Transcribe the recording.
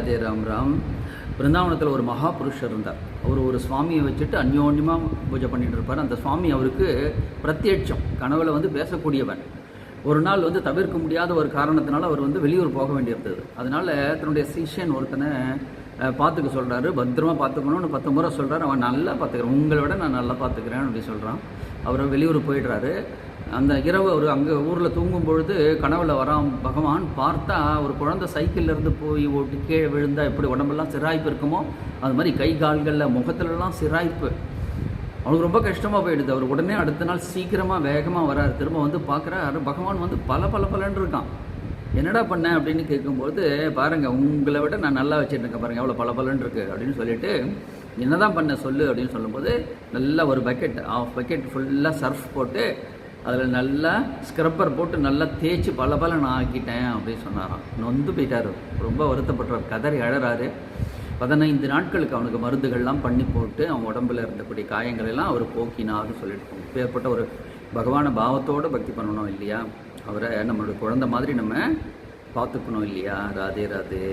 அதே ராம் ராம். பிருந்தாவனத்தில் ஒரு மகாபுருஷர் இருந்தார். அவர் ஒரு சுவாமியை வச்சுட்டு அந்யோன்யமாக பூஜை பண்ணிட்டு இருப்பார். அந்த சுவாமி அவருக்கு பிரத்யட்சம் கனவுல பேசக்கூடியவன். ஒரு நாள் தவிர்க்க முடியாத ஒரு காரணத்தினால அவர் வெளியூர் போக வேண்டியிருந்தது. அதனால தன்னுடைய சிஷ்யன் ஒருத்தனை பார்த்துக்க சொல்கிறாரு. பத்திரமா பார்த்துக்கணும்னு 10 முறை சொல்கிறார். அவன் நல்லா பார்த்துக்கிறேன், உங்களை விட நான் நல்லா பார்த்துக்கிறேன் அப்படின்னு சொல்கிறான். அவர் வெளியூர் போயிடுறாரு. அந்த இரவு அவர் அங்கே ஊரில் தூங்கும் பொழுது கனவுல வரான் பகவான். பார்த்தா ஒரு குழந்தை சைக்கிள்லேருந்து போய் ஓட்டி கீழே விழுந்தால் எப்படி உடம்பெல்லாம் சிராய்ப்பு இருக்குமோ அது மாதிரி கை கால்களில் முகத்துலலாம் சிராய்ப்பு. அவனுக்கு ரொம்ப கஷ்டமாக போயிடுது. அவர் உடனே அடுத்த நாள் சீக்கிரமாக வேகமாக வராரு. திரும்ப பார்க்குறாரு, பகவான் பலன்னு இருக்கான். என்னடா பண்ண அப்படின்னு கேட்கும்போது, பாருங்கள் உங்களை விட நான் நல்லா வச்சுருக்கேன் பாருங்கள் எவ்வளோ பலன்னு இருக்குது அப்படின்னு சொல்லிட்டு, என்ன தான் பண்ண சொல்லு அப்படின்னு சொல்லும்போது, நல்லா ஒரு பக்கெட் பக்கெட் ஃபுல்லாக சர்ஃப் போட்டு அதில் நல்லா ஸ்க்ரப்பர் போட்டு நல்லா தேய்ச்சி பலன்னு ஆக்கிட்டேன் அப்படின்னு சொன்னாராம். நொந்து போயிட்டார், ரொம்ப வருத்தப்படுறார், கதறி அழறாரு. 15 நாட்களுக்கு அவனுக்கு மருந்துகள்லாம் பண்ணி போட்டு அவன் உடம்புல இருந்தக்கூடிய காயங்களெல்லாம் அவர் போக்கினார்னு சொல்லிட்டு, ஏற்பட்ட ஒரு பகவான பாவத்தோடு பக்தி பண்ணணும் இல்லையா? அவரை நம்மளோட குழந்தை மாதிரி நம்ம பார்த்துக்கணும் இல்லையா? ராதே ராதே.